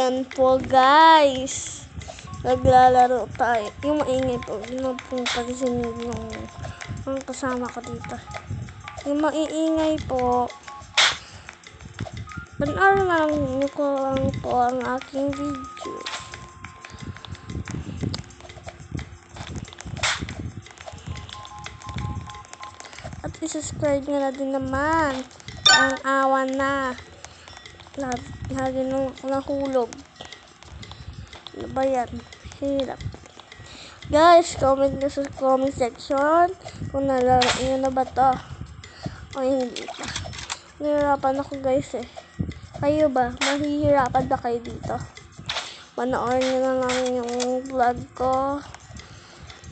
Ayan po guys. Naglalaro tayo. Yung maingay po. Yun po pansin yung kasama ko dito. Yung maiingay po. Panoorin na lang ko lang po ang aking video. At i-subscribe nyo na din naman. Ang awan na. Lagi nung nahulog. Ano ba yan? Hirap. Guys, comment nyo sa comment section kung nalaro nyo na ba to o hindi pa. Nahihirapan ako guys eh. Kayo ba? Mahihirapan ba kayo dito? Panoorin nyo na lang yung vlog ko.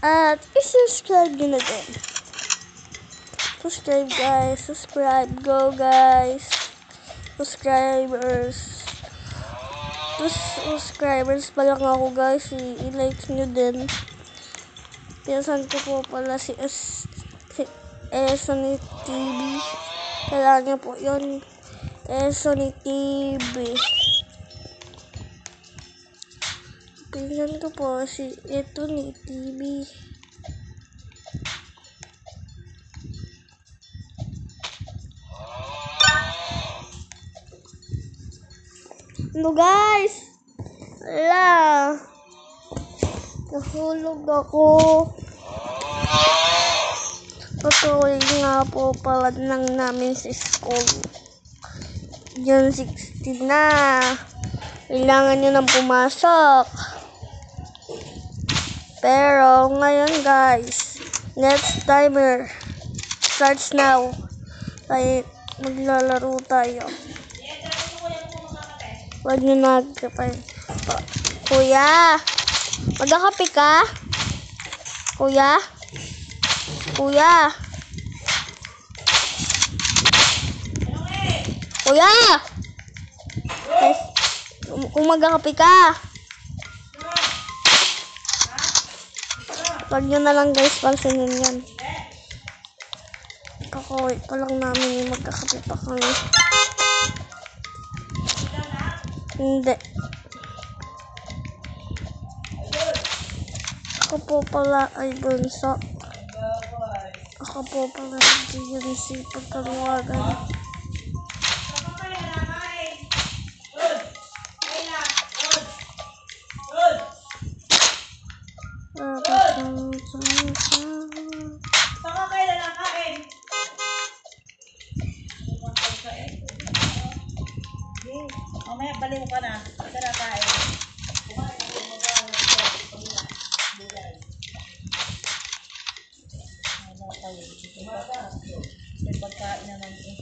At i-subscribe nyo na din. Subscribe guys. Subscribe. Go guys. Subscribers pa lang ako guys. I-like nyo din. Pinsan ko po pala si Sony TV. Kailangan nyo po yun. Sony TV. Pinsan ko po si Sony TV. Ano guys? Ala. Nahulog ako. Patuloy nga po pala ng namin sa school. June 16 na. Kailangan nyo nang pumasok. Pero ngayon guys, next timer starts now. Tayo maglalaro tayo. Huwag nyo nagkapay. Kuya! Magkakape ka? Kuya? Kuya! Kuya! Kung magkakape ka. Huwag nyo na lang guys pansinin yan. Kakawait pa lang namin yung magkakape pa kami. Hindi. Ako po pala ay bunso. Ako po pala hindi yun si pagkaluwagan. Mamaya baliw ka na. Tara tayo. May pagkain naman eh.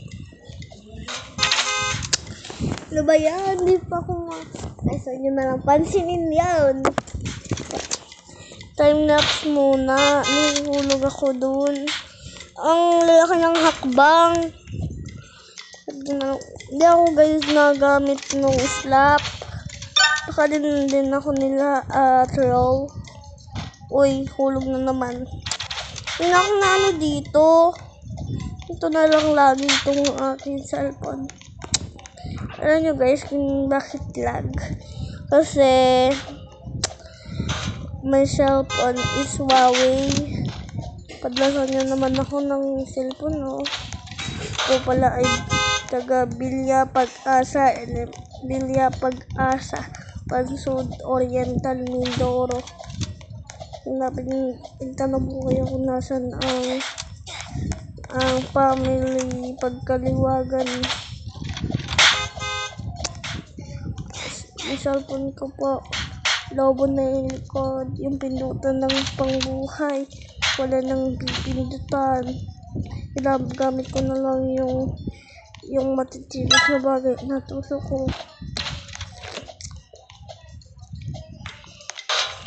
Ano ba yan? Hindi pa ako ay, so nyo na lang pansinin yan. Time lapse muna. Nahihulog ako dun. Ang lalaki ng hakbang. Hindi ako guys nagamit ng slap. Baka din ako nila troll. Uy, hulog na naman. Hindi ako na ano dito. Ito na lang lagi itong aking cellphone. Alam nyo guys kung bakit lag. Kasi my cellphone is Huawei. Padlasan nyo naman ako ng cellphone, no? Ito pala ay taga Bilya Pag-asa, Bilya Pag-asa, Pansud Oriental, Mindoro. Tanong po kayo kung nasan ang family Pagkaliwagan. Yung cellphone ko po, lobo na yung likod, yung pindutan ng pangbuhay, wala nang pindutan. Gamit ko na lang yung matitigas na bagay na tuso ko.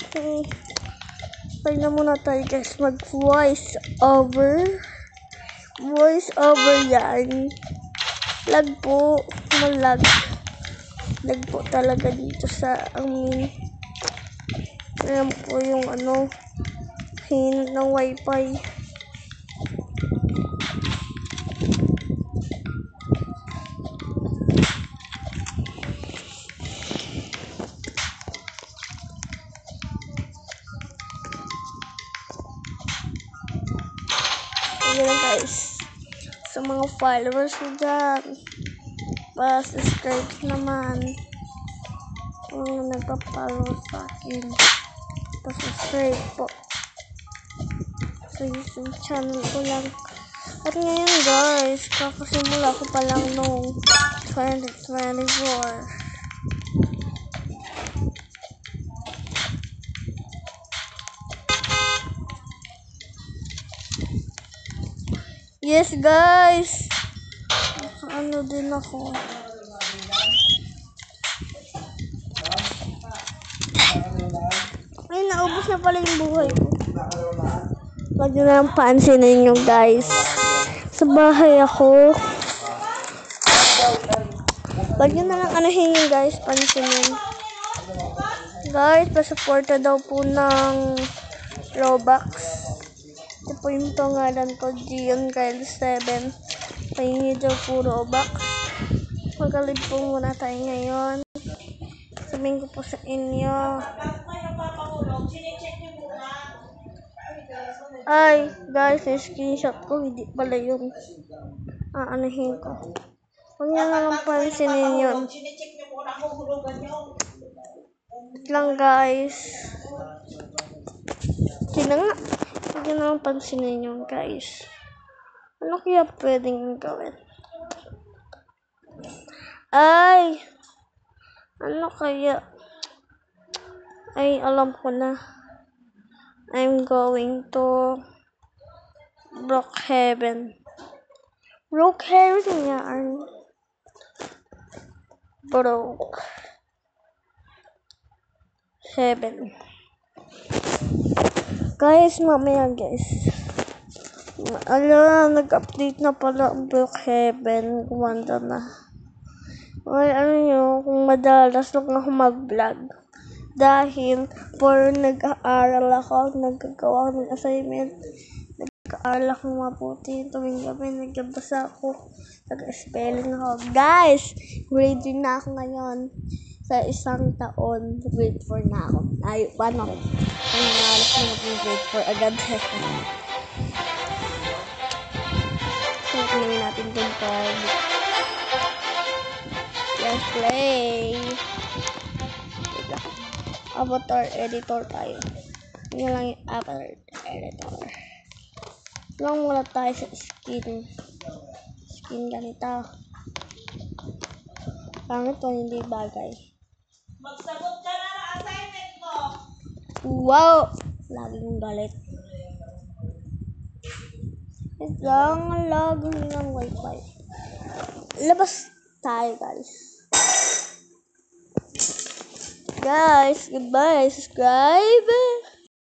Okay. Try na muna tayo guys mag voice over yan. Lag po, malag po talaga dito sa amin. Ayan po yung hin ng wifi. guys. Sa mga followers ko dyan. Pa-subscribe naman. Kung nagpa-follow sa akin. Pa-subscribe po. Sa YouTube channel ko lang. At ngayon guys, kakasimula ko pa lang noong 2024. Yes guys! Ano din ako. Ay, naubos na pala yung buhay ko. Huwag nyo na lang pansinin nyo guys. Sa bahay ako. Huwag nyo na lang anahin yun guys, pansinin. Guys, pasuporta daw po ng Robux. Ito po yung pangalan ko, Gion Kyle 7. Pahingi daw po Robux. Magalit po muna tayo ngayon. Sabihin ko po sa inyo. Ay, guys, screenshot ko. Hindi pala yung aanahin ko. Huwag nyo na lang pansinin yun. Wait lang, guys. Sino nga? Huwag nyo na lang pansinin yun, guys. Ano kaya pwedeng gawin? Ay! Ano kaya? Ay, alam ko na. I'm going to Brookhaven. Brookhaven yan. Brookhaven. Guys, mamaya guys. Alam, nag-update na pala ang Brookhaven. Kumanda na. Ay, ano nyo, kung madalas lang ako mag-vlog. Dahil, for nag-aaral ako, nagkagawa ng assignment, nag-aaral ako mabuti, tuwing gabi, nagbabasa ako, nag-spelling ako. Guys, grade 3 na ako ngayon. Sa isang taon, grade 4 na ako. Ay, paano ako? Ang nangalap na mag-grade 4 agad. Tingnan natin dun pag let's play. Avatar editor tayo. Yun lang yung avatar editor. Lang muna tayo sa skin. Skin ganito. Pangit to, hindi bagay. Magsagot ka na ng assignment mo. Wow! Laging galit. Wait lang, ang laging ng wifi. Labas tayo guys. Guys, goodbye. Subscribe.